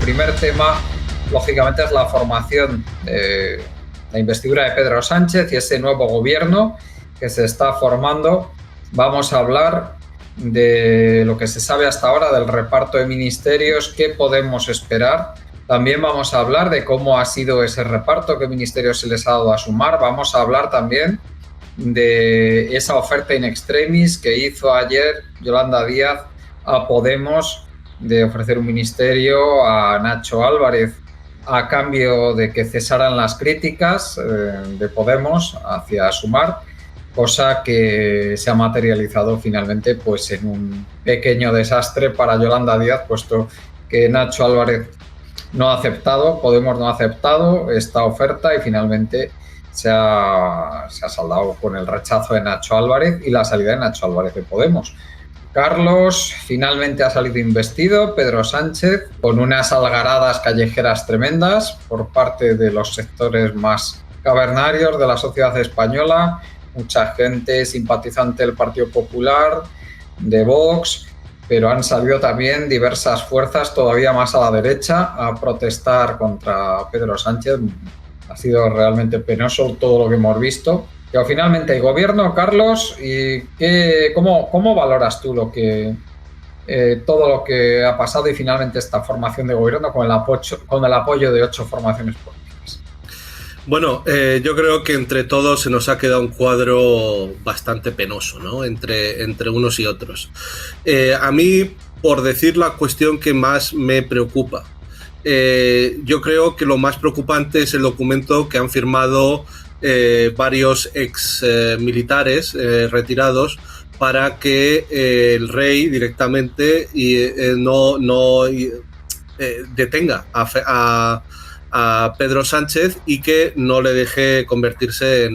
primer tema, lógicamente, es la formación de la investidura de Pedro Sánchez y ese nuevo gobierno que se está formando. Vamos a hablar de lo que se sabe hasta ahora del reparto de ministerios, qué podemos esperar. También vamos a hablar de cómo ha sido ese reparto, qué ministerios se les ha dado a Sumar. Vamos a hablar también de esa oferta in extremis que hizo ayer Yolanda Díaz a Podemos de ofrecer un ministerio a Nacho Álvarez a cambio de que cesaran las críticas de Podemos hacia Sumar, cosa que se ha materializado finalmente pues en un pequeño desastre para Yolanda Díaz, puesto que Nacho Álvarez no ha aceptado, Podemos no ha aceptado esta oferta y finalmente se ha saldado con el rechazo de Nacho Álvarez y la salida de Nacho Álvarez de Podemos. Carlos finalmente ha salido investido, Pedro Sánchez, con unas algaradas callejeras tremendas por parte de los sectores más cavernarios de la sociedad española, mucha gente simpatizante del Partido Popular, de Vox, pero han salido también diversas fuerzas todavía más a la derecha a protestar contra Pedro Sánchez. Ha sido realmente penoso todo lo que hemos visto. Pero finalmente hay gobierno, Carlos, y ¿cómo valoras tú todo lo que ha pasado y finalmente esta formación de gobierno con el apoyo de 8 formaciones políticas? Bueno, yo creo que entre todos se nos ha quedado un cuadro bastante penoso, ¿no? Entre unos y otros. A mí, por decir la cuestión que más me preocupa, yo creo que lo más preocupante es el documento que han firmado varios ex militares retirados para que el rey directamente no detenga a Pedro Sánchez y que no le deje convertirse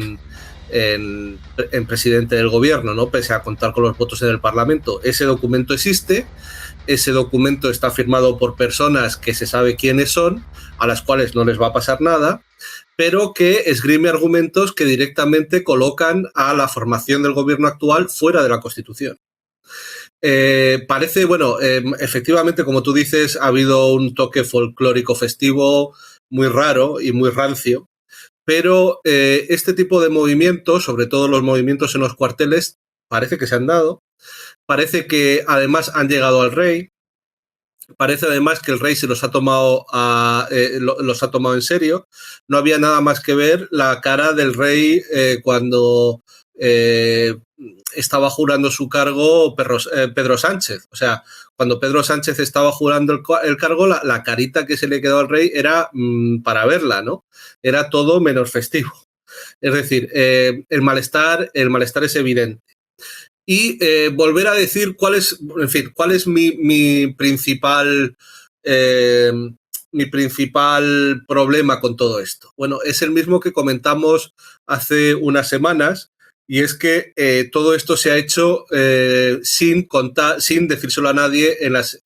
en presidente del gobierno, ¿no? Pese a contar con los votos en el Parlamento. Ese documento existe. Ese documento está firmado por personas que se sabe quiénes son, a las cuales no les va a pasar nada, pero que esgrime argumentos que directamente colocan a la formación del gobierno actual fuera de la Constitución. Parece, bueno, efectivamente, como tú dices, ha habido un toque folclórico festivo muy raro y muy rancio, pero este tipo de movimientos, sobre todo los movimientos en los cuarteles, parece que se han dado. Parece que además han llegado al rey. Parece además que el rey se los ha tomado en serio. No había nada más que ver la cara del rey cuando estaba jurando su cargo Pedro Sánchez. O sea, cuando Pedro Sánchez estaba jurando el cargo, la carita que se le quedó al rey era para verla, ¿no? Era todo menos festivo. Es decir, el malestar es evidente. Y volver a decir cuál es mi principal problema con todo esto. Bueno, es el mismo que comentamos hace unas semanas, y es que todo esto se ha hecho sin decírselo a nadie en las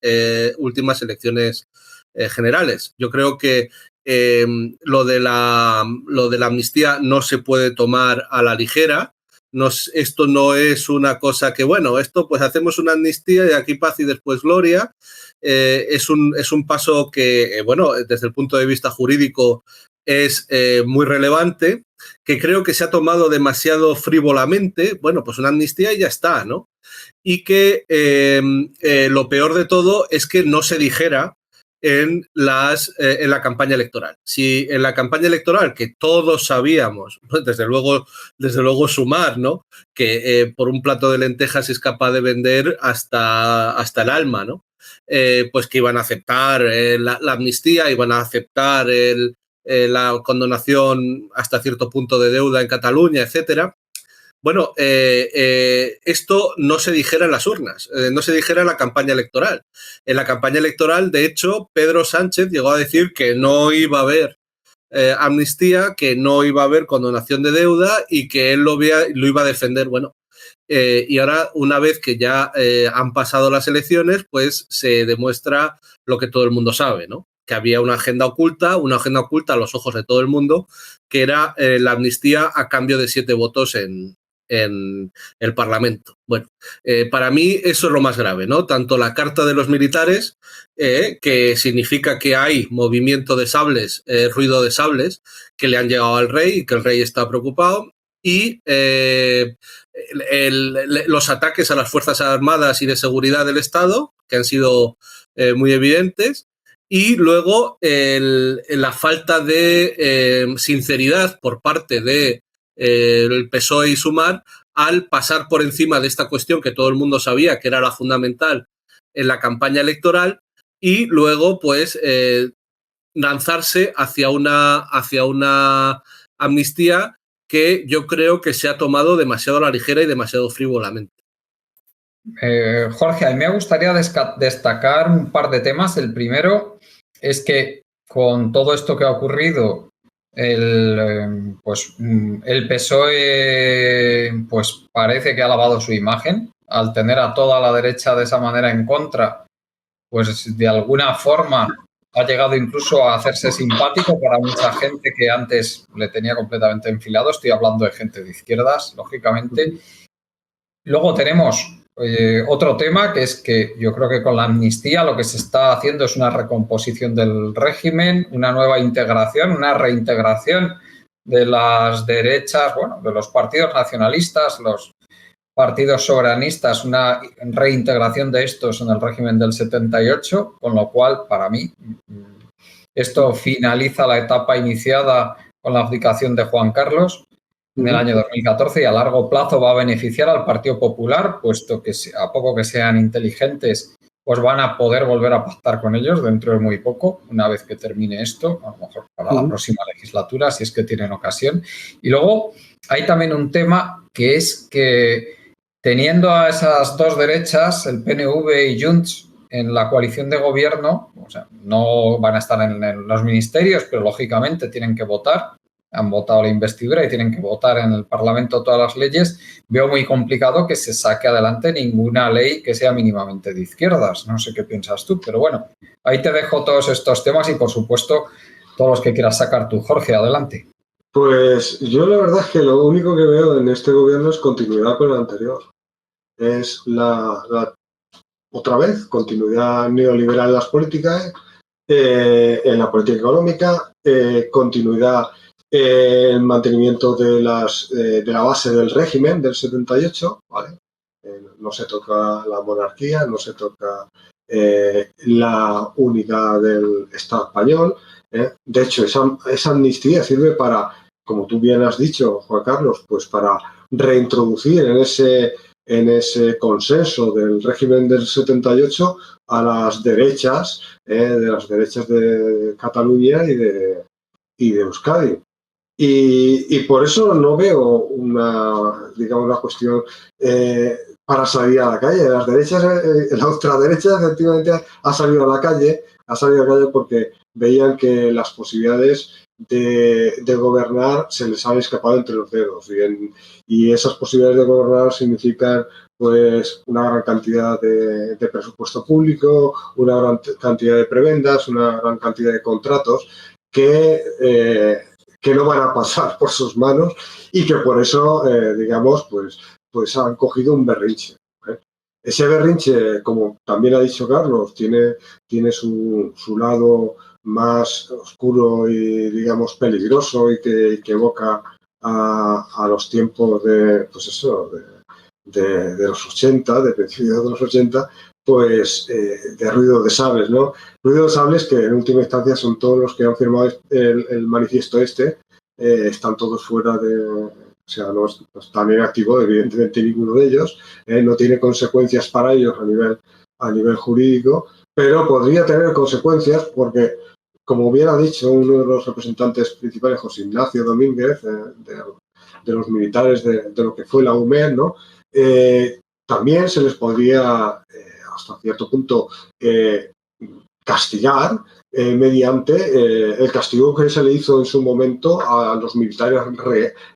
últimas elecciones generales. Yo creo que lo de la amnistía no se puede tomar a la ligera. Esto no es una cosa que, bueno, esto pues hacemos una amnistía y aquí paz y después gloria. Es un paso que, bueno, desde el punto de vista jurídico es muy relevante, que creo que se ha tomado demasiado frívolamente. Bueno, pues una amnistía y ya está, ¿no? Y que lo peor de todo es que no se dijera en la campaña electoral. Si en la campaña electoral, que todos sabíamos, desde luego Sumar, ¿no? Que por un plato de lentejas es capaz de vender hasta el alma, ¿no? Pues que iban a aceptar la amnistía, iban a aceptar la condonación hasta cierto punto de deuda en Cataluña, etcétera. Bueno, esto no se dijera en las urnas, no se dijera en la campaña electoral. En la campaña electoral, de hecho, Pedro Sánchez llegó a decir que no iba a haber amnistía, que no iba a haber condonación de deuda y que él lo iba a defender. Bueno, y ahora, una vez que ya han pasado las elecciones, pues se demuestra lo que todo el mundo sabe, ¿no? Que había una agenda oculta a los ojos de todo el mundo, que era la amnistía a cambio de 7 votos en en el Parlamento. Bueno, para mí eso es lo más grave, ¿no? Tanto la carta de los militares, que significa que hay movimiento de sables, ruido de sables, que le han llegado al rey y que el rey está preocupado, y los ataques a las Fuerzas Armadas y de Seguridad del Estado, que han sido muy evidentes, y luego la falta de sinceridad por parte de el PSOE y Sumar al pasar por encima de esta cuestión que todo el mundo sabía que era la fundamental en la campaña electoral, y luego pues lanzarse hacia una amnistía que yo creo que se ha tomado demasiado a la ligera y demasiado frívolamente. Jorge, a mí me gustaría destacar un par de temas. El primero es que con todo esto que ha ocurrido, el PSOE pues parece que ha lavado su imagen. Al tener a toda la derecha de esa manera en contra, pues de alguna forma ha llegado incluso a hacerse simpático para mucha gente que antes le tenía completamente enfilado. Estoy hablando de gente de izquierdas, lógicamente. Luego tenemos otro tema, que es que yo creo que con la amnistía lo que se está haciendo es una recomposición del régimen, una nueva integración, una reintegración de las derechas, bueno, de los partidos nacionalistas, los partidos soberanistas, una reintegración de estos en el régimen del 78, con lo cual, para mí, esto finaliza la etapa iniciada con la abdicación de Juan Carlos en el año 2014 y a largo plazo va a beneficiar al Partido Popular, puesto que a poco que sean inteligentes, pues van a poder volver a pactar con ellos dentro de muy poco, una vez que termine esto, a lo mejor para la próxima legislatura, si es que tienen ocasión. Y luego hay también un tema que es que teniendo a esas dos derechas, el PNV y Junts, en la coalición de gobierno, o sea, no van a estar en los ministerios, pero lógicamente tienen que votar. Han votado la investidura y tienen que votar en el Parlamento todas las leyes. Veo muy complicado que se saque adelante ninguna ley que sea mínimamente de izquierdas. No sé qué piensas tú, pero bueno, ahí te dejo todos estos temas y, por supuesto, todos los que quieras sacar tú. Jorge, adelante. Pues yo la verdad es que lo único que veo en este gobierno es continuidad con el anterior. Es otra vez, continuidad neoliberal en las políticas, en la política económica, continuidad el mantenimiento de la base del régimen del 78, ¿vale? No se toca la monarquía, no se toca la unidad del Estado español. De hecho, esa amnistía sirve para, como tú bien has dicho, Juan Carlos, pues para reintroducir en ese consenso del régimen del 78 a las derechas, de las derechas de Cataluña y de Euskadi. Y por eso no veo una cuestión para salir a la calle. Las derechas, la ultraderecha efectivamente ha salido a la calle porque veían que las posibilidades de gobernar se les han escapado entre los dedos. Y esas posibilidades de gobernar significan pues una gran cantidad de presupuesto público, una gran cantidad de prebendas, una gran cantidad de contratos que no van a pasar por sus manos y que por eso, pues han cogido un berrinche. Ese berrinche, como también ha dicho Carlos, tiene su lado más oscuro y, digamos, peligroso y que evoca a los tiempos de los 80, de principios de los 80, pues de ruido de sables, ¿no? Ruido de sables que en última instancia son todos los que han firmado el manifiesto están todos fuera o sea, no están en activo, evidentemente ninguno de ellos, no tiene consecuencias para ellos a nivel jurídico, pero podría tener consecuencias porque, como bien ha dicho uno de los representantes principales, José Ignacio Domínguez, de los militares de lo que fue la UMED, ¿no? También se les podría, hasta cierto punto, castigar mediante el castigo que se le hizo en su momento a los militares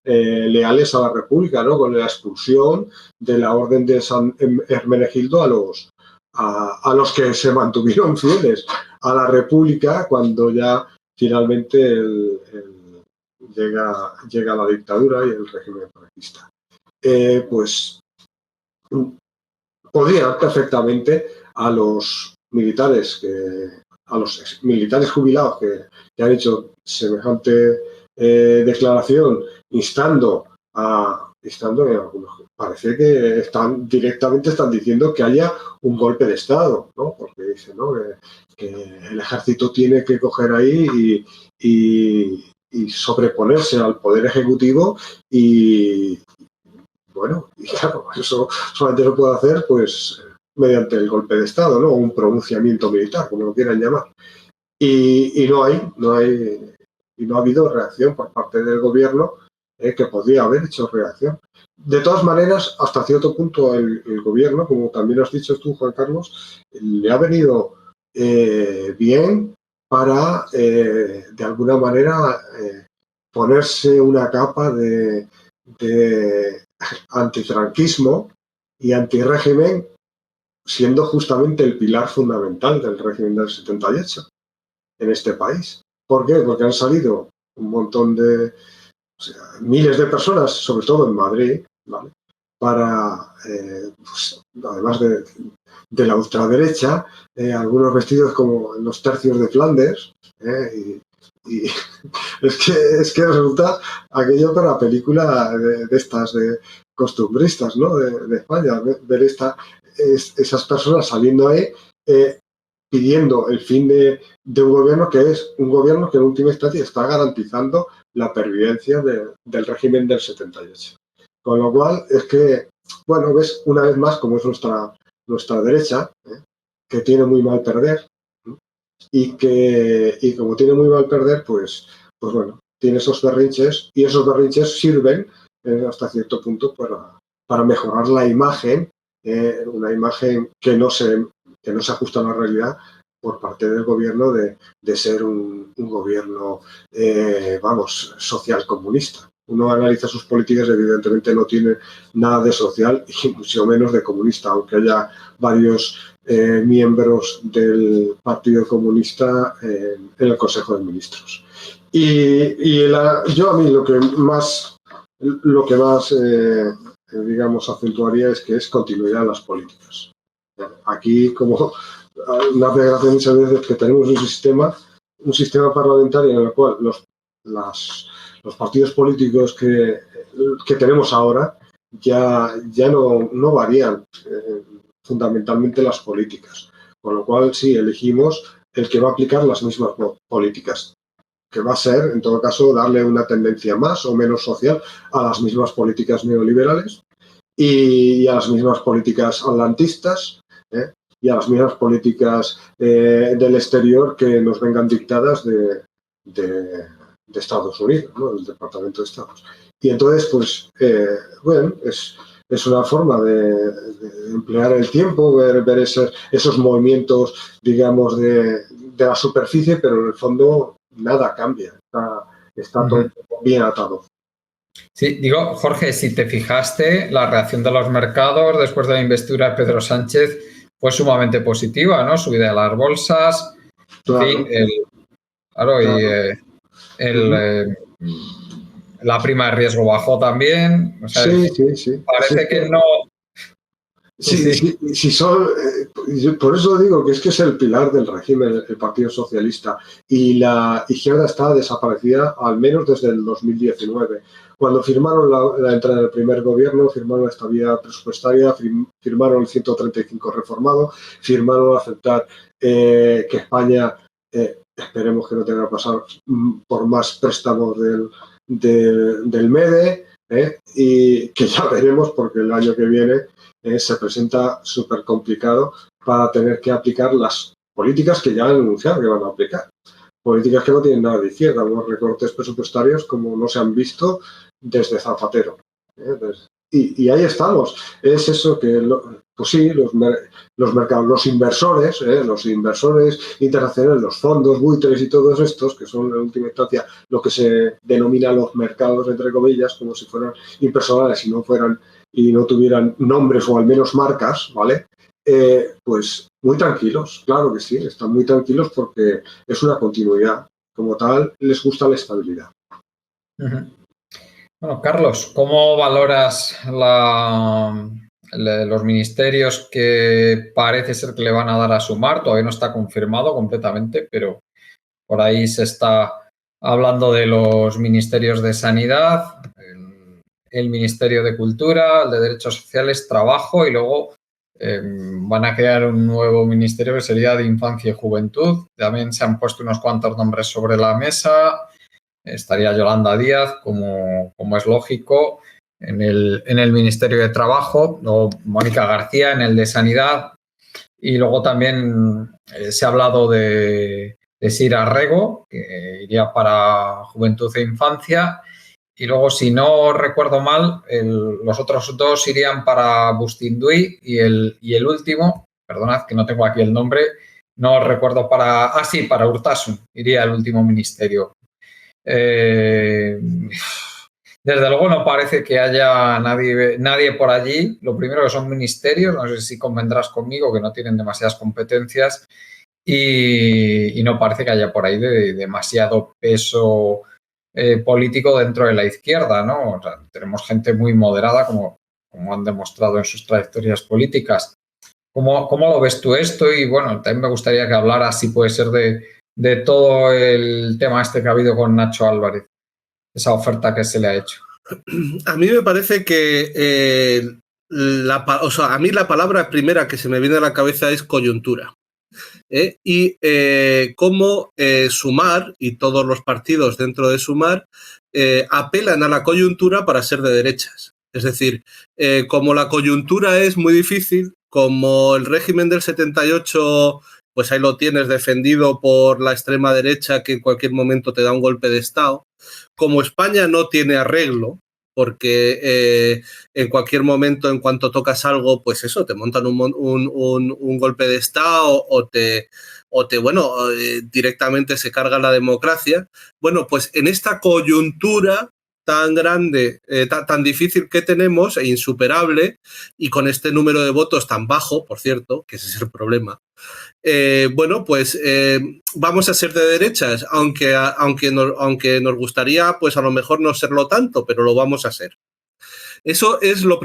leales a la República, ¿no? Con la expulsión de la Orden de San Hermenegildo a los que se mantuvieron fieles a la República cuando ya finalmente llega la dictadura y el régimen franquista. pues podrían perfectamente a los militares jubilados que han hecho semejante declaración instando, parece que directamente están diciendo que haya un golpe de Estado, ¿no? Porque dicen, ¿no?, que el ejército tiene que coger ahí y sobreponerse al poder ejecutivo y bueno, y claro, eso solamente lo puede hacer pues mediante el golpe de Estado, ¿no? O un pronunciamiento militar, como lo quieran llamar. Y no ha habido reacción por parte del gobierno, que podría haber hecho reacción. De todas maneras, hasta cierto punto el gobierno, como también has dicho tú, Juan Carlos, le ha venido bien para, de alguna manera, ponerse una capa de antifranquismo y antirrégimen, siendo justamente el pilar fundamental del régimen del 78 en este país. ¿Por qué? Porque han salido un montón de miles de personas, sobre todo en Madrid, ¿vale?, para, pues, además de la ultraderecha, algunos vestidos como los tercios de Flandes, y es que resulta aquello para película de estas de costumbristas, ¿no?, de España, ver esas personas saliendo ahí pidiendo el fin de un gobierno que es un gobierno que en última instancia está garantizando la pervivencia del régimen del 78. Con lo cual es que, bueno, ves una vez más cómo es nuestra derecha, que tiene muy mal perder, y como tiene muy mal perder, pues bueno, tiene esos berrinches, y esos berrinches sirven hasta cierto punto para mejorar la imagen, una imagen que no se ajusta a la realidad por parte del gobierno de ser un gobierno, social comunista. Uno analiza sus políticas, evidentemente no tiene nada de social y mucho menos de comunista, aunque haya varios miembros del Partido Comunista en el Consejo de Ministros. Yo a mí lo que más digamos acentuaría es que es continuidad en las políticas. Aquí, como una federación muchas veces, que tenemos un sistema parlamentario en el cual los partidos políticos que tenemos ahora ya no varían fundamentalmente las políticas, con lo cual sí elegimos el que va a aplicar las mismas políticas, que va a ser, en todo caso, darle una tendencia más o menos social a las mismas políticas neoliberales y a las mismas políticas atlantistas, y a las mismas políticas del exterior que nos vengan dictadas de Estados Unidos, ¿no?, del Departamento de Estado. Y entonces, pues, bueno, es una forma de emplear el tiempo, ver esos movimientos, digamos, de la superficie, pero en el fondo nada cambia, está todo bien atado. Sí, digo, Jorge, si te fijaste, la reacción de los mercados después de la investidura de Pedro Sánchez fue sumamente positiva, ¿no? Subida de las bolsas, Claro. La prima de riesgo bajó también. O sea, sí. Parece que no. Sí, por eso digo que es el pilar del régimen, el Partido Socialista, y la izquierda está desaparecida al menos desde el 2019. Cuando firmaron la entrada del primer gobierno, firmaron la estabilidad presupuestaria, firmaron el 135 reformado, firmaron aceptar que España, esperemos que no tenga que pasar por más préstamos del MEDE, y que ya veremos, porque el año que viene se presenta súper complicado para tener que aplicar las políticas que ya han anunciado que van a aplicar. Políticas que no tienen nada de izquierda, unos recortes presupuestarios como no se han visto desde Zapatero. Y ahí estamos. Es eso que, pues sí, los mercados, los inversores internacionales, los fondos, buitres y todos estos, que son en última instancia lo que se denomina los mercados, entre comillas, como si fueran impersonales y no tuvieran nombres o al menos marcas, ¿vale? Pues muy tranquilos, claro que sí, están muy tranquilos porque es una continuidad. Como tal, les gusta la estabilidad. Uh-huh. Bueno, Carlos, ¿cómo valoras los ministerios que parece ser que le van a dar a Sumar? Todavía no está confirmado completamente, pero por ahí se está hablando de los ministerios de Sanidad, el Ministerio de Cultura, el de Derechos Sociales, Trabajo y luego van a crear un nuevo ministerio que sería de Infancia y Juventud. También se han puesto unos cuantos nombres sobre la mesa. Estaría Yolanda Díaz, como es lógico, en el Ministerio de Trabajo, o Mónica García en el de Sanidad. Y luego también se ha hablado de Sira Rego, que iría para Juventud e Infancia. Y luego, si no recuerdo mal, los otros dos irían para Bustinduy y el último, perdonad que no tengo aquí el nombre, no recuerdo para Urtasun, iría el último ministerio. Desde luego no parece que haya nadie por allí. Lo primero que son ministerios, no sé si convendrás conmigo, que no tienen demasiadas competencias y no parece que haya por ahí demasiado peso político dentro de la izquierda, ¿no? O sea, tenemos gente muy moderada, como han demostrado en sus trayectorias políticas. ¿Cómo lo ves tú esto? Y bueno, también me gustaría que hablaras, si puede ser, de todo el tema este que ha habido con Nacho Álvarez, esa oferta que se le ha hecho. A mí me parece que a mí la palabra primera que se me viene a la cabeza es coyuntura. Y cómo Sumar y todos los partidos dentro de Sumar apelan a la coyuntura para ser de derechas. Es decir, como la coyuntura es muy difícil, como el régimen del 78, pues ahí lo tienes defendido por la extrema derecha que en cualquier momento te da un golpe de Estado, como España no tiene arreglo, porque en cualquier momento, en cuanto tocas algo, pues eso, te montan un golpe de Estado directamente se carga la democracia. Bueno, pues en esta coyuntura tan grande, tan difícil que tenemos e insuperable, y con este número de votos tan bajo, por cierto, que ese es el problema, vamos a ser de derechas, aunque nos gustaría, pues a lo mejor no serlo tanto, pero lo vamos a ser. Eso es la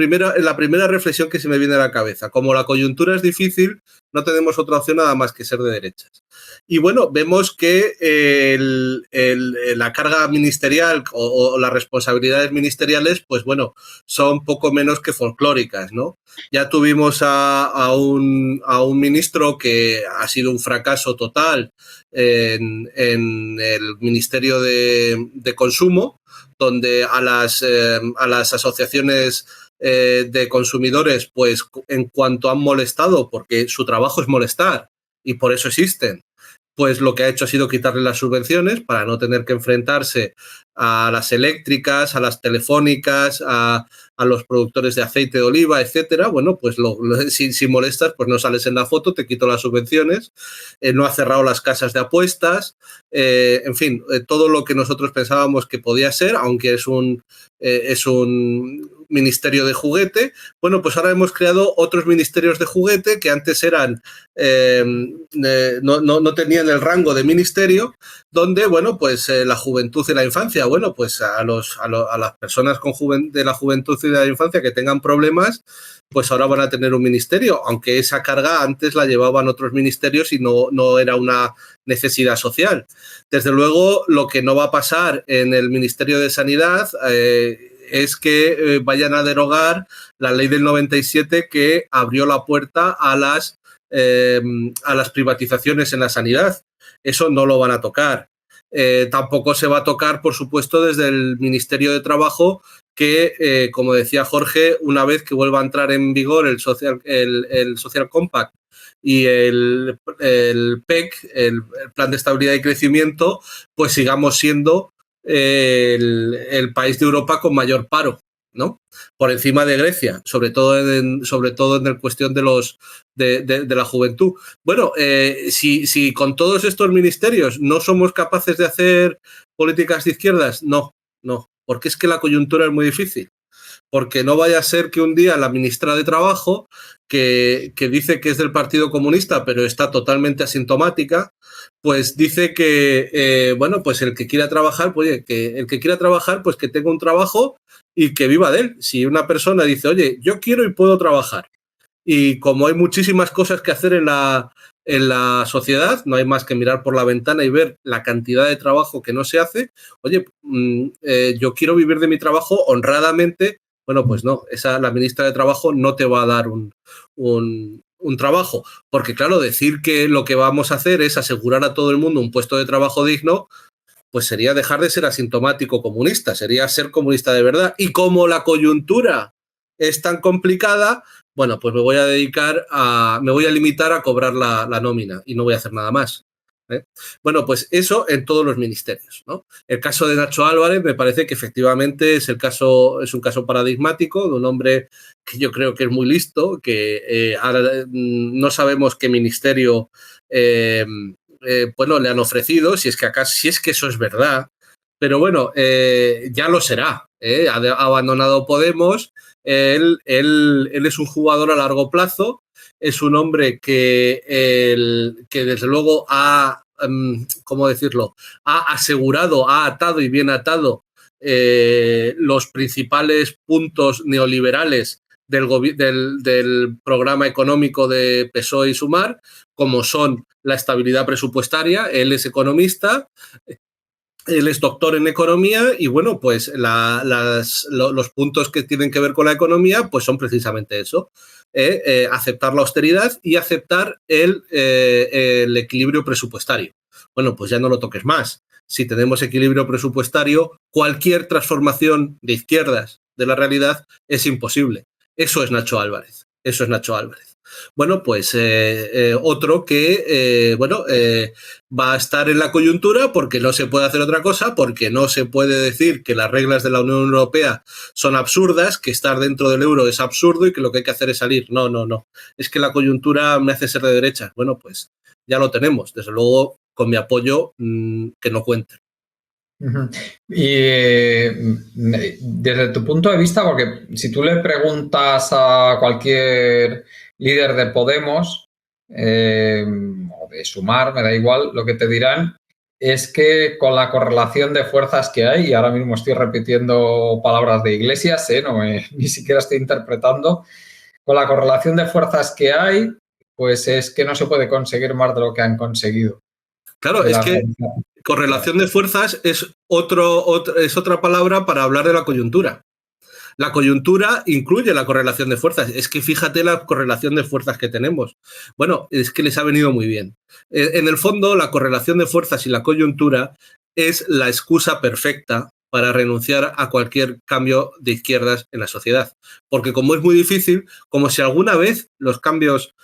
primera reflexión que se me viene a la cabeza. Como la coyuntura es difícil, no tenemos otra opción nada más que ser de derechas. Y bueno, vemos que la carga ministerial o las responsabilidades ministeriales, pues bueno, son poco menos que folclóricas, ¿no? Ya tuvimos a un ministro que ha sido un fracaso total en el Ministerio de Consumo, donde a las asociaciones de consumidores, pues en cuanto han molestado, porque su trabajo es molestar y por eso existen, pues lo que ha hecho ha sido quitarle las subvenciones para no tener que enfrentarse a las eléctricas, a las telefónicas, a los productores de aceite de oliva, etcétera. Bueno, pues si molestas, pues no sales en la foto, te quito las subvenciones, no ha cerrado las casas de apuestas, en fin, todo lo que nosotros pensábamos que podía ser, aunque es un ministerio de juguete. Bueno, pues ahora hemos creado otros ministerios de juguete que antes eran no tenían el rango de ministerio, donde, bueno, pues la juventud y la infancia, bueno, pues a las personas de la juventud y de la infancia que tengan problemas, pues ahora van a tener un ministerio, aunque esa carga antes la llevaban otros ministerios y no era una necesidad social. Desde luego, lo que no va a pasar en el Ministerio de Sanidad es que vayan a derogar la ley del 97 que abrió la puerta a las privatizaciones en la sanidad. Eso no lo van a tocar. Tampoco se va a tocar, por supuesto, desde el Ministerio de Trabajo, que, como decía Jorge, una vez que vuelva a entrar en vigor el Social Compact y el PEC, el Plan de Estabilidad y Crecimiento, pues sigamos siendo el país de Europa con mayor paro, ¿no? Por encima de Grecia, sobre todo en la cuestión de la juventud. Bueno, si con todos estos ministerios no somos capaces de hacer políticas de izquierdas, no, porque es que la coyuntura es muy difícil. Porque no vaya a ser que un día la ministra de Trabajo, que dice que es del Partido Comunista, pero está totalmente asintomática, pues dice que, bueno, pues el que quiera trabajar, pues oye, que el que quiera trabajar, pues que tenga un trabajo y que viva de él. Si una persona dice, oye, yo quiero y puedo trabajar, y como hay muchísimas cosas que hacer en la sociedad, no hay más que mirar por la ventana y ver la cantidad de trabajo que no se hace, oye, yo quiero vivir de mi trabajo honradamente, bueno, pues no, la ministra de Trabajo no te va a dar un trabajo, porque claro, decir que lo que vamos a hacer es asegurar a todo el mundo un puesto de trabajo digno, pues sería dejar de ser asintomático comunista, sería ser comunista de verdad. Y como la coyuntura es tan complicada, bueno, pues me voy a limitar a cobrar la nómina y no voy a hacer nada más. Bueno, pues eso en todos los ministerios, ¿no? El caso de Nacho Álvarez me parece que efectivamente es un caso paradigmático de un hombre que yo creo que es muy listo, que ahora no sabemos qué ministerio bueno, le han ofrecido, si es que eso es verdad, pero bueno, ya lo será. Ha abandonado Podemos, él es un jugador a largo plazo, es un hombre que desde luego ¿cómo decirlo? Ha asegurado, ha atado y bien atado los principales puntos neoliberales del programa económico de PSOE y Sumar, como son la estabilidad presupuestaria. Él es economista, él es doctor en economía y bueno, pues los puntos que tienen que ver con la economía pues son precisamente eso, aceptar la austeridad y aceptar el equilibrio presupuestario. Bueno, pues ya no lo toques más. Si tenemos equilibrio presupuestario, cualquier transformación de izquierdas de la realidad es imposible. Eso es Nacho Álvarez. Eso es Nacho Álvarez. Bueno, pues otro que va a estar en la coyuntura porque no se puede hacer otra cosa, porque no se puede decir que las reglas de la Unión Europea son absurdas, que estar dentro del euro es absurdo y que lo que hay que hacer es salir. No, no, no. Es que la coyuntura me hace ser de derecha. Bueno, pues ya lo tenemos. Desde luego, con mi apoyo, que no cuenten. Y desde tu punto de vista, porque si tú le preguntas a cualquier líder de Podemos o de Sumar, me da igual, lo que te dirán es que con la correlación de fuerzas que hay, y ahora mismo estoy repitiendo palabras de Iglesias, ni siquiera estoy interpretando, con la correlación de fuerzas que hay, pues es que no se puede conseguir más de lo que han conseguido. Claro, es que correlación de fuerzas es otra palabra para hablar de la coyuntura. La coyuntura incluye la correlación de fuerzas. Es que fíjate la correlación de fuerzas que tenemos. Bueno, es que les ha venido muy bien. En el fondo, la correlación de fuerzas y la coyuntura es la excusa perfecta para renunciar a cualquier cambio de izquierdas en la sociedad. Porque como es muy difícil, como si alguna vez los cambios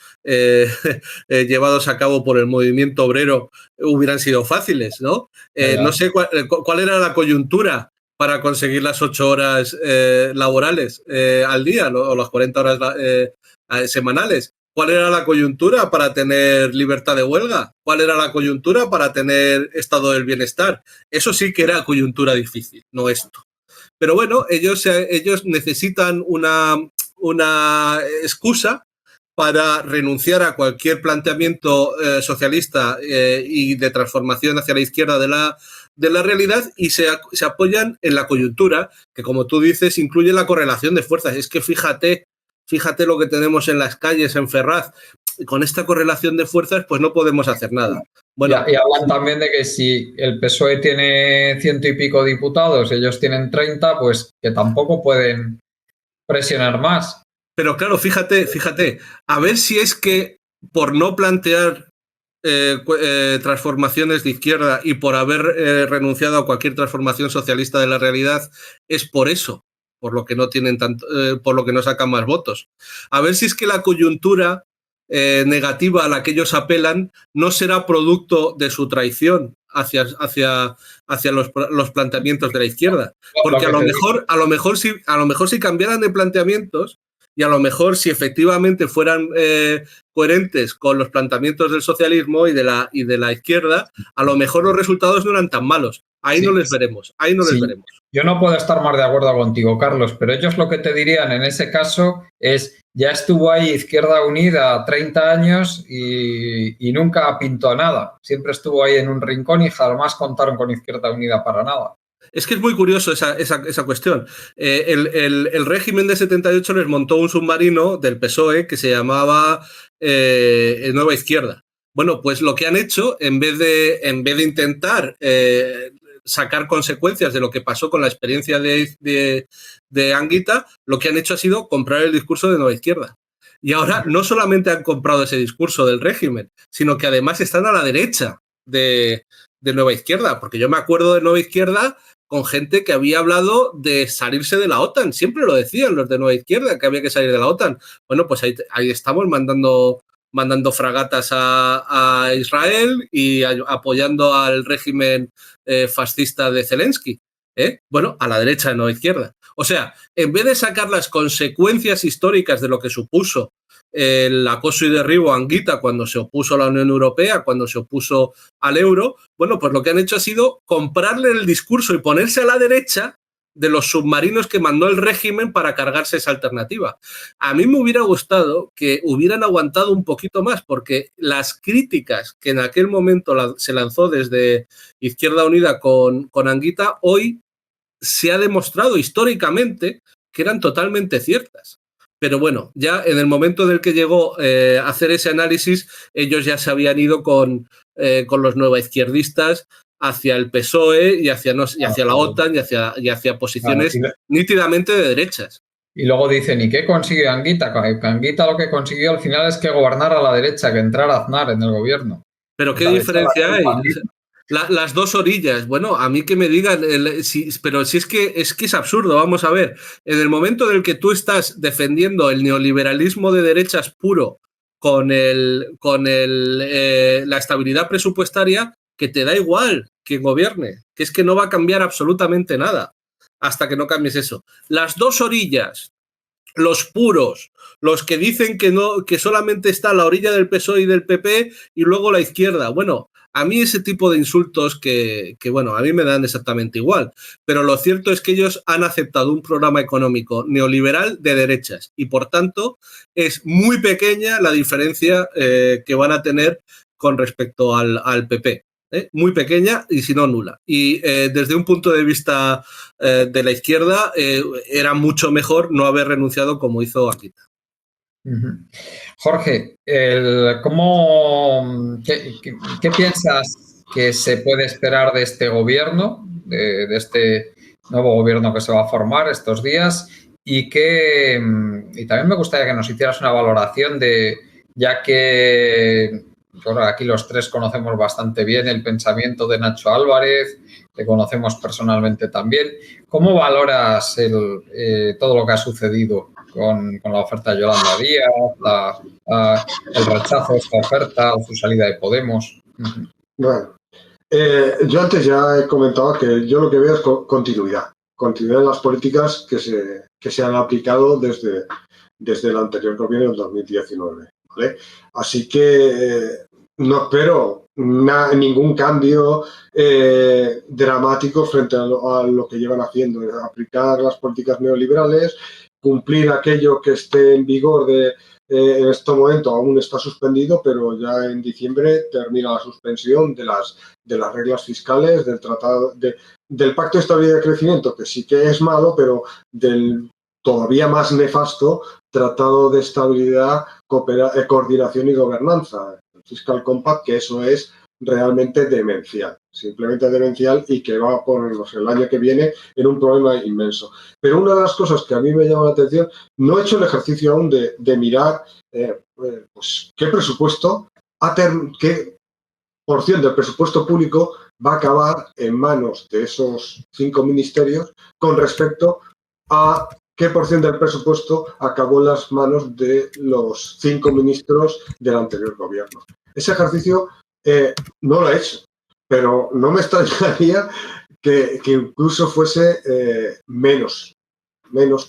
llevados a cabo por el movimiento obrero hubieran sido fáciles, ¿no? No sé cuál era la coyuntura para conseguir las 8 horas laborales al día o las 40 horas semanales. ¿Cuál era la coyuntura para tener libertad de huelga? ¿Cuál era la coyuntura para tener estado del bienestar? Eso sí que era coyuntura difícil, no esto. Pero bueno, ellos necesitan una excusa para renunciar a cualquier planteamiento socialista y de transformación hacia la izquierda de la realidad y se apoyan en la coyuntura, que como tú dices, incluye la correlación de fuerzas. Es que fíjate lo que tenemos en las calles, en Ferraz. Con esta correlación de fuerzas, pues no podemos hacer nada. Bueno, y hablan también de que si el PSOE tiene 100 y pico diputados, ellos tienen 30, pues que tampoco pueden presionar más. Pero claro, fíjate, a ver si es que por no plantear transformaciones de izquierda y por haber renunciado a cualquier transformación socialista de la realidad, es por eso, por lo que no tienen por lo que no sacan más votos. A ver si es que la coyuntura negativa a la que ellos apelan no será producto de su traición hacia los planteamientos de la izquierda. Porque a lo mejor si cambiaran de planteamientos y a lo mejor si efectivamente fueran coherentes con los planteamientos del socialismo y de la izquierda, a lo mejor los resultados no eran tan malos. Ahí Sí, no les veremos, ahí no les sí. veremos. Yo no puedo estar más de acuerdo contigo, Carlos, pero ellos lo que te dirían en ese caso es, ya estuvo ahí Izquierda Unida 30 años y nunca pintó nada. Siempre estuvo ahí en un rincón y jamás contaron con Izquierda Unida para nada. Es que es muy curioso esa cuestión. El régimen de 78 les montó un submarino del PSOE que se llamaba Nueva Izquierda. Bueno, pues lo que han hecho, en vez de intentar sacar consecuencias de lo que pasó con la experiencia de Anguita, lo que han hecho ha sido comprar el discurso de Nueva Izquierda. Y ahora no solamente han comprado ese discurso del régimen, sino que además están a la derecha de Nueva Izquierda, porque yo me acuerdo de Nueva Izquierda con gente que había hablado de salirse de la OTAN. Siempre lo decían los de Nueva Izquierda, que había que salir de la OTAN. Bueno, pues ahí estamos mandando fragatas a Israel y apoyando al régimen fascista de Zelensky. Bueno, a la derecha de Nueva Izquierda. O sea, en vez de sacar las consecuencias históricas de lo que supuso el acoso y derribo a Anguita cuando se opuso a la Unión Europea, cuando se opuso al euro, bueno, pues lo que han hecho ha sido comprarle el discurso y ponerse a la derecha de los submarinos que mandó el régimen para cargarse esa alternativa. A mí me hubiera gustado que hubieran aguantado un poquito más, porque las críticas que en aquel momento se lanzó desde Izquierda Unida con Anguita, hoy se ha demostrado históricamente que eran totalmente ciertas. Pero bueno, ya en el momento en el que llegó a hacer ese análisis, ellos ya se habían ido con los nuevaizquierdistas hacia el PSOE y hacia la OTAN y hacia posiciones nítidamente de derechas. Y luego dicen, ¿y qué consiguió Anguita? Anguita lo que consiguió al final es que gobernara a la derecha, que entrara Aznar en el gobierno. Pero ¿qué diferencia hay? Las dos orillas, bueno, a mí que me digan, pero si es que es absurdo, vamos a ver, en el momento en el que tú estás defendiendo el neoliberalismo de derechas puro con la estabilidad presupuestaria, que te da igual quien gobierne, que es que no va a cambiar absolutamente nada hasta que no cambies eso. Las dos orillas, los puros, los que dicen que solamente está la orilla del PSOE y del PP y luego la izquierda, bueno, a mí ese tipo de insultos que bueno, a mí me dan exactamente igual, pero lo cierto es que ellos han aceptado un programa económico neoliberal de derechas y por tanto es muy pequeña la diferencia que van a tener con respecto al PP. Muy pequeña y si no nula. Y desde un punto de vista de la izquierda era mucho mejor no haber renunciado como hizo Anguita. Jorge, ¿qué piensas que se puede esperar de este gobierno, de este nuevo gobierno que se va a formar estos días? Y también me gustaría que nos hicieras una valoración ya que bueno, aquí los tres conocemos bastante bien el pensamiento de Nacho Álvarez, le conocemos personalmente también. ¿Cómo valoras todo lo que ha sucedido con la oferta de Yolanda Díaz, el rechazo a esta oferta o su salida de Podemos? Bueno, yo antes ya he comentado que yo lo que veo es continuidad en las políticas que se han aplicado desde el anterior gobierno en 2019. ¿Vale? Así que no espero ningún cambio dramático frente a lo que llevan haciendo, aplicar las políticas neoliberales, cumplir aquello que esté en vigor en este momento aún está suspendido, pero ya en diciembre termina la suspensión de las reglas fiscales, del tratado del Pacto de Estabilidad y Crecimiento, que sí que es malo, pero del todavía más nefasto Tratado de Estabilidad, Coordinación y Gobernanza, el Fiscal Compact, que eso es realmente demencial, simplemente demencial y que va a ponernos el año que viene en un problema inmenso. Pero una de las cosas que a mí me llama la atención, no he hecho el ejercicio aún de mirar pues, qué presupuesto, qué porción del presupuesto público va a acabar en manos de esos 5 ministerios con respecto a qué porción del presupuesto acabó en las manos de los 5 ministros del anterior gobierno. Ese ejercicio no lo he hecho, pero no me extrañaría que incluso fuese menos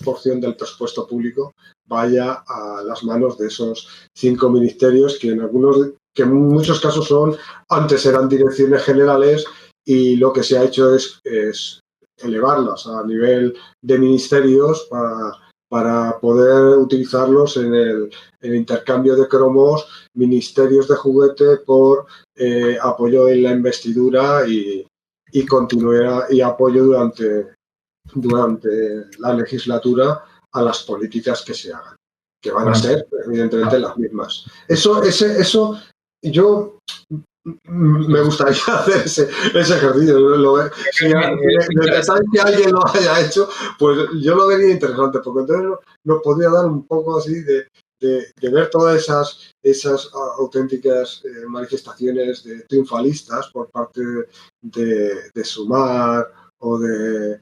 porción del presupuesto público vaya a las manos de esos 5 ministerios que en muchos casos antes eran direcciones generales y lo que se ha hecho es elevarlas a nivel de ministerios para poder utilizarlos en el intercambio de cromos, ministerios de juguete por apoyo en la investidura y continuidad y apoyo durante la legislatura a las políticas que se hagan, que van a ser evidentemente las mismas. Eso yo me gustaría hacer ese ejercicio. Si detectáis que alguien lo haya hecho, pues yo lo vería interesante, porque entonces nos podría dar un poco así de ver todas esas auténticas manifestaciones de triunfalistas por parte de Sumar o de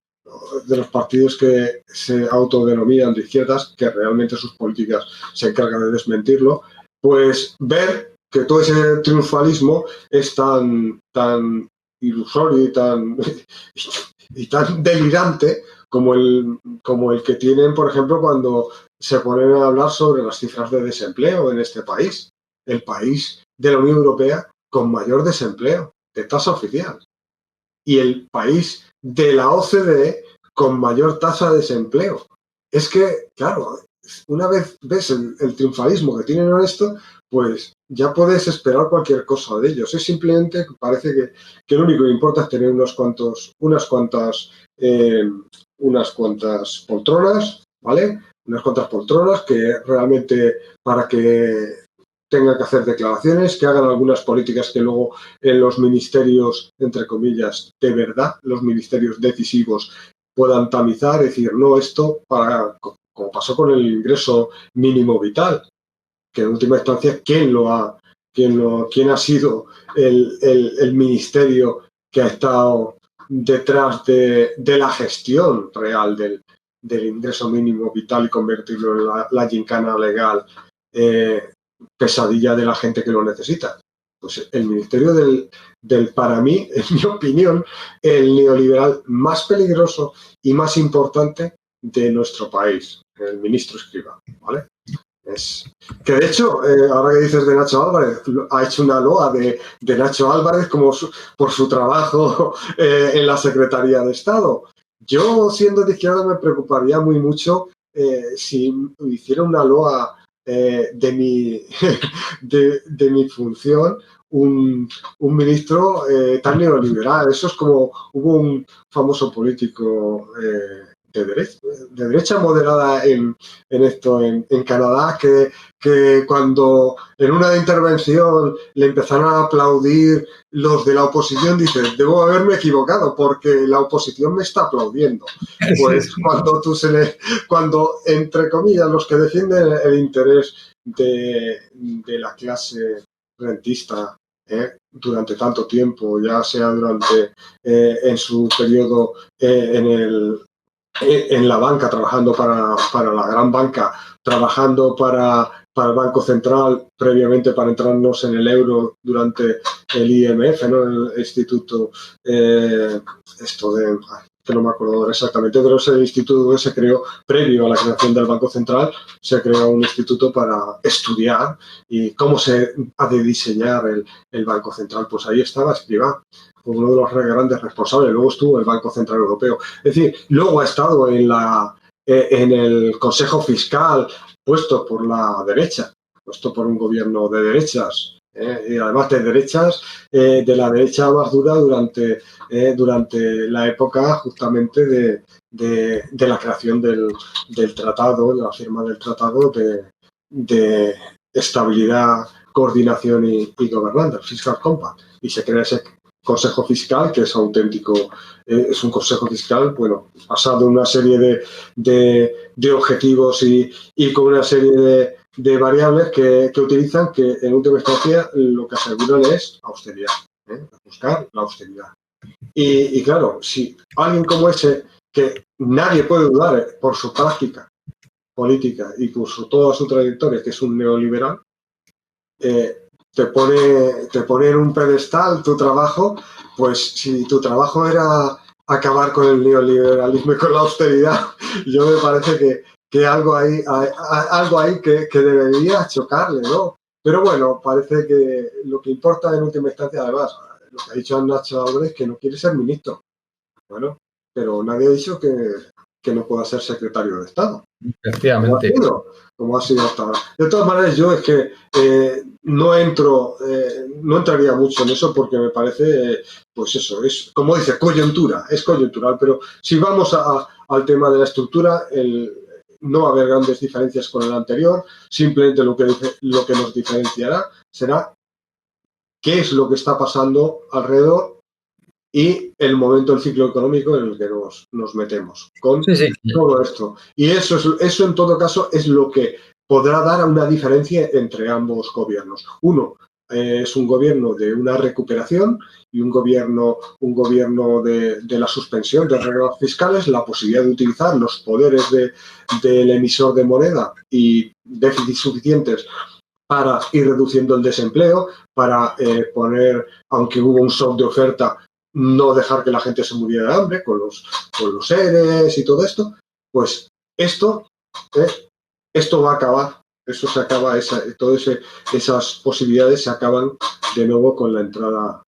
los partidos que se autodenominan de izquierdas, que realmente sus políticas se encargan de desmentirlo, pues ver que todo ese triunfalismo es tan ilusorio y tan delirante como el que tienen, por ejemplo, cuando se ponen a hablar sobre las cifras de desempleo en este país, el país de la Unión Europea con mayor desempleo de tasa oficial, y el país de la OCDE con mayor tasa de desempleo. Es que, claro, una vez ves el triunfalismo que tienen en esto, pues ya puedes esperar cualquier cosa de ellos. Es simplemente, parece que lo único que importa es tener unas cuantas poltronas, ¿vale? Unas cuantas poltronas que realmente, para que tengan que hacer declaraciones, que hagan algunas políticas que luego en los ministerios, entre comillas, de verdad, los ministerios decisivos, puedan tamizar, decir, no, esto, como pasó con el ingreso mínimo vital, que en última instancia, ¿quién ha sido el ministerio que ha estado detrás de la gestión real del ingreso mínimo vital y convertirlo en la gincana legal, pesadilla de la gente que lo necesita? Pues el ministerio para mí, en mi opinión, el neoliberal más peligroso y más importante de nuestro país, el ministro Escrivá, ¿vale? Que de hecho, ahora que dices de Nacho Álvarez, ha hecho una loa de Nacho Álvarez por su trabajo en la Secretaría de Estado. Yo, siendo de izquierda, me preocuparía muy mucho si hiciera una loa de mi función un ministro tan neoliberal. Eso es como hubo un famoso político de derecha moderada en Canadá, que cuando en una intervención le empezaron a aplaudir los de la oposición, dice, debo haberme equivocado porque la oposición me está aplaudiendo. Pues cuando, entre comillas, los que defienden el interés de la clase rentista durante tanto tiempo, ya sea en su periodo en la banca, trabajando para la gran banca, trabajando para el Banco Central, previamente para entrarnos en el euro durante el IMF, ¿no? El instituto, que no me acuerdo exactamente, pero es el instituto que se creó previo a la creación del Banco Central. Se creó un instituto para estudiar y cómo se ha de diseñar el Banco Central. Pues ahí estaba Escrivá, uno de los grandes responsables. Luego estuvo el Banco Central Europeo. Es decir, luego ha estado en el Consejo Fiscal, puesto por la derecha, puesto por un gobierno de derechas, y además de derechas, de la derecha más dura durante la época justamente de la creación del tratado, de la firma del tratado de estabilidad, coordinación y gobernanza, Fiscal Compact, y se crea ese Consejo Fiscal, que es auténtico, es un Consejo Fiscal, bueno, basado en una serie de objetivos y con una serie de variables que utilizan, que en última instancia lo que aseguran es austeridad, buscar la austeridad. Y claro, si alguien como ese, que nadie puede dudar por su práctica política y por toda su trayectoria, que es un neoliberal, te pone en un pedestal tu trabajo, pues si tu trabajo era acabar con el neoliberalismo y con la austeridad, yo me parece que algo ahí que debería chocarle, ¿no? Pero bueno, parece que lo que importa en última instancia, además, lo que ha dicho Nacho Álvarez, que no quiere ser ministro. Bueno, pero nadie ha dicho que no pueda ser secretario de Estado. Efectivamente. Como ha sido hasta ahora. De todas maneras, yo es que no entraría mucho en eso porque me parece, pues eso, es como dice, coyuntura, es coyuntural, pero si vamos al tema de la estructura, no va a haber grandes diferencias con el anterior, simplemente lo que nos diferenciará será qué es lo que está pasando alrededor y el momento del ciclo económico en el que nos metemos con todo esto. Y eso en todo caso es lo que podrá dar una diferencia entre ambos gobiernos. Uno es un gobierno de una recuperación y un gobierno de la suspensión de reglas fiscales, la posibilidad de utilizar los poderes del emisor de moneda y déficits suficientes para ir reduciendo el desempleo, para poner, aunque hubo un shock de oferta, no dejar que la gente se muriera de hambre con los ERES y todo esto, pues esto va a acabar. Eso se acaba, esas posibilidades se acaban de nuevo con la entrada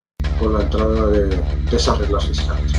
de esas reglas fiscales.